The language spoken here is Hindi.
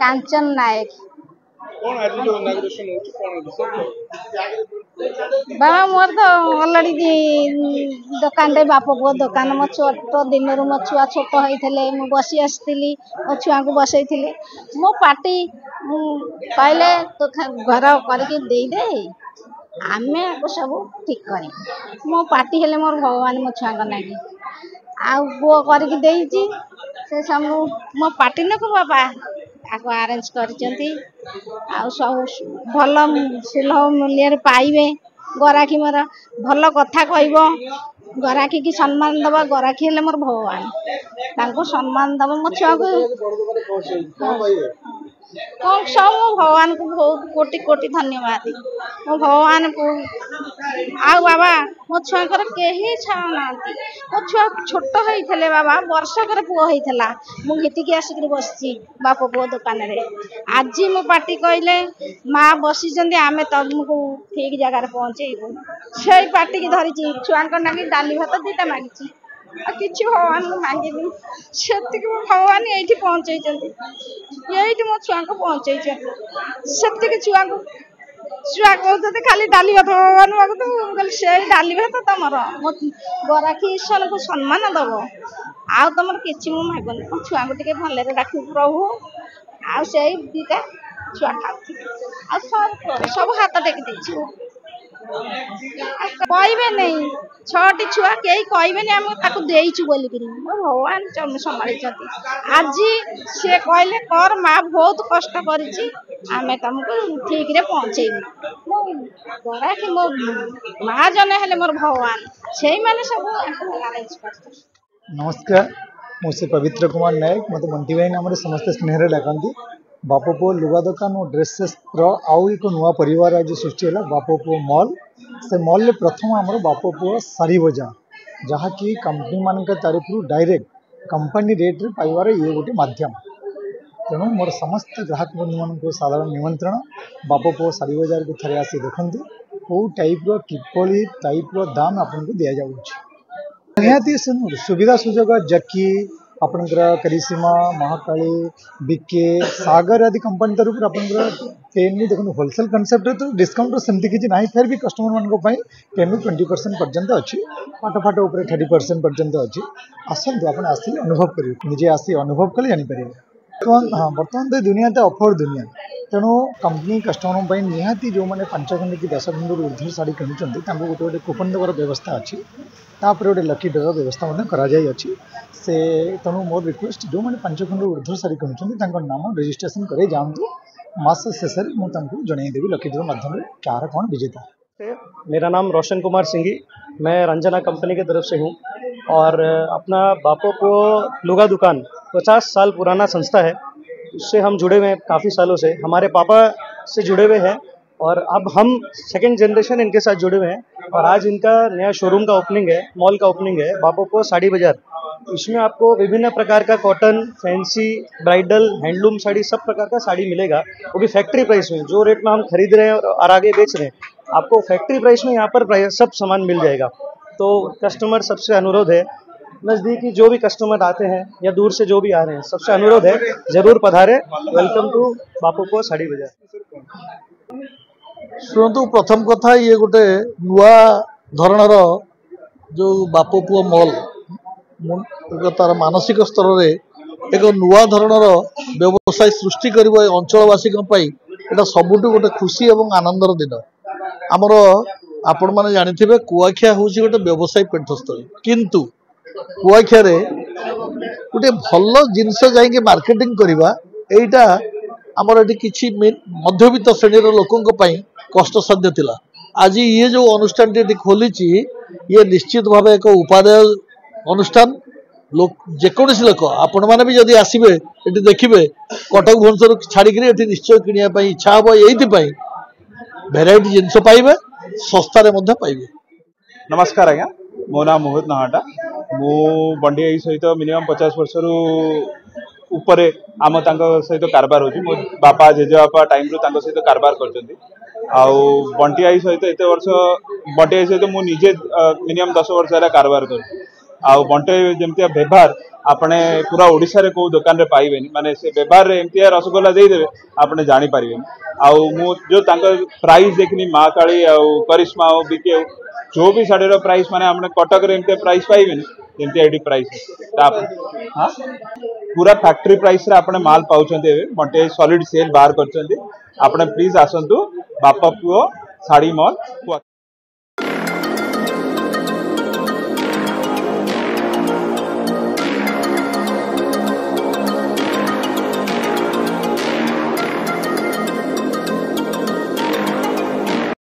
कांचन नायक। कौन आज जो इनॉग्रेशन होची कौन बाबा मोर तो ऑलरेडी दुकान रे बाप को दुकान मो छोट दिन मो छुआ छोट होइथिले मु बसी आसथिली मो छुआ को बसैथिले मो पार्टी कहले तो घर करके दे दे आमे को सब ठीक करी मो पार्टी हेले मोर भगवान मो छुआ नागी आ वो करके देइची से सब मो पार्टी न को बाबा आको अरेंज करचंती आ सब भल सुलभ मूल्य पाइबे गराखी मोर भल कथा कहबो गराखी की सम्मान दबा गराखी हेले मोर भगवान तांको सम्मान दबा मो छुआ को कौन सब भगवान को बहुत कोटि कोटि धन्यवाद मो भगवान को आ बाबा मो छुआ कहीं छाना मो छुआ छोट होइथिले बाबा वर्षकर पुओ होइथिला मु गीतिकी आसिक बसची बाप पुओ दुकान रे आज मो पार्टी कहले माँ बसी जंदे आमे तुमको ठीक जगह पहुंचेबू से पार्टी की धरी छुआ नागी डाली भात दीटा मांगी किसी भगवान को मांगिनी से भगवान ये पहुंचे ये मो छुआ को पहुंचे से छुआ को छुआ कहते खाली डाली भात भगवान मांगू से डाली भात तुम गराखी ईश्वर को सम्मान दब आउ तुम कि मागुनि मो छुआ को टे भल डाक प्रभु आ दीटा छुआ खाऊ सब हाथ टेक दे कहबे नहीं छटी छुआ कई कहबे नहीं आम देचु बोलिक भगवान संभाली आज सी कहले कर माँ बहुत कष्ट करी आमे तुमको ठीक रे पहुंचेबू गराखी मो महाजन हेले मोर भगवान से माने सब अरेंज कर। नमस्कार मुझे पवित्र कुमार नायक मत मंटी भाई नाम समस्त स्नेह डाकती बाप पुओ लुगा दुकान और ड्रेसेस आउ एक नुआ परिवार आज सृष्टि है बाप पुओ मॉल से मॉल रे प्रथम आमर बाप पुओ साड़ी बजार जहाँकि कंपनी मान तरफ डायरेक्ट कंपनी रेट रे पाइबार ये गोटे माध्यम तेणु मोर समस्त ग्राहक बंधु मान साधारण निमंत्रण बाप पुओ साड़ी बजार को थे आसी देखते कौ टाइप किपली टाइप दाम आपन को दि जाऊँगी निहाती सुविधा सुजोग जकी आपंकर करिश्मा महाकाली बीके सागर आदि कंपनी तरफ पेन भी देखो होलसेल कनसेप्ट तो डिस्काउंट सेमती किसी ना फिर भी कस्टमर मान पेन 20% पर्यंत अच्छी पाट फाट उपर 30% पर्यंत अच्छी आसतु आप आसिक अनुभव करेंगे निजे आसी अनुभव कले जानीपर हाँ बर्तमान तो दुनिया तो ऑफर दुनिया तेणु कंपनी कस्टमर निहाती जो मैंने 5 खंड कि 10 खंड ऊर्ध्व शाढ़ी किणुंट गोटे गोटे कूपन देवर व्यवस्था अच्छी तापर गोटे लकी ड्र व्यवस्था अच्छी से तेणु मोर रिक्वेस्ट जो मैंने 5 खंड ऊर्ध्व शाढ़ी किणुंट नाम रजिस्ट्रेशन करे जातु मास शेष में जनईदेवी लकी ड्र माध्यम क्या कौन विजेता। मेरा नाम रोशन कुमार सिंघी, मैं रंजना कंपनी की तरफ से हूँ और अपना बापो को लुगा दुकान 50 साल पुराना संस्था है, उससे हम जुड़े हुए हैं काफ़ी सालों से। हमारे पापा से जुड़े हुए हैं और अब हम सेकंड जनरेशन इनके साथ जुड़े हुए हैं और आज इनका नया शोरूम का ओपनिंग है, मॉल का ओपनिंग है बापो को साड़ी बाजार। इसमें आपको विभिन्न प्रकार का cotton, fancy, bridal, handloom sari, सब प्रकार का साड़ी मिलेगा, वो भी फैक्ट्री प्राइस में। जो रेट में हम खरीद रहे हैं और आगे बेच रहे हैं आपको फैक्ट्री प्राइस में यहाँ पर सब सामान मिल जाएगा। तो कस्टमर सबसे अनुरोध है, नज़दीकी जो भी कस्टमर आते हैं या दूर से जो भी आ रहे हैं, सबसे अनुरोध है जरूर पधारे। वेलकम टू बापू को साड़ी बाजार। शुणु प्रथम कथा ये गोटे नुआ धरणर जो बापो पुओ मॉल तार मानसिक स्तर रे एक नुआ धरणर व्यवसाय सृष्टि कर अंचलवासी एटा सबुठ गोटे खुशी और आनंदर दिन। आमर आपण मैंने जानी कुआखिया हूँ गोटे व्यवसायी पीठस्थल, किंतु कुआखिया गोटे भल जिनस जाइए मार्केटिंग करवा एटा आमर ये किसी मध्यवित्त श्रेणी लोकों कष्टसाध्य थिला। आज ये जो अनुष्ठान खोली ये निश्चित भाव एक उपादेय अनुष्ठान। लोक जेकोसी लोक आपण मैंने भी जदि आसबे ये देखिए कटक भुवनेश्वर छाड़ी निश्चय किणापी इच्छा हम ये भेराइटी जिनस पाइबे सस्तार पाइबे। नमस्कार आज्ञा, मो नाम मोहित नहाटा। मु बंडी सहित मिनिमम 50 वर्ष ऊपर आम सहित कारबार हो। मो बापा जेजेबापा टाइम रू सहित कारबार कर बंटी आई सहित एत वर्ष बंटी आई सहित मुझे मिनिमम 10 वर्ष है कारबार कर। आउ बंटे जमती व्यवहार आपने पूरा ओडिशा रे को दुकान रे पाइबेनी माने से व्यवहार रे एमती रसगोल्ला दे देबे आपने जानी पारिबेनी आउ मु जो तांको प्राइस देखनी माँ काली आउ करिश्मा आउ बिके जो भी साड़ीर प्राइस माने हमने कटक रे एमती प्राइस पाइबेनी एमती एडी प्राइस हां पूरा फैक्ट्री प्राइस रे आपने माल पाउछन्ते बंटे सॉलिड सेल बाहर करछन्ते आपने प्लीज आसंतु बापा पुओ साड़ी मॉल।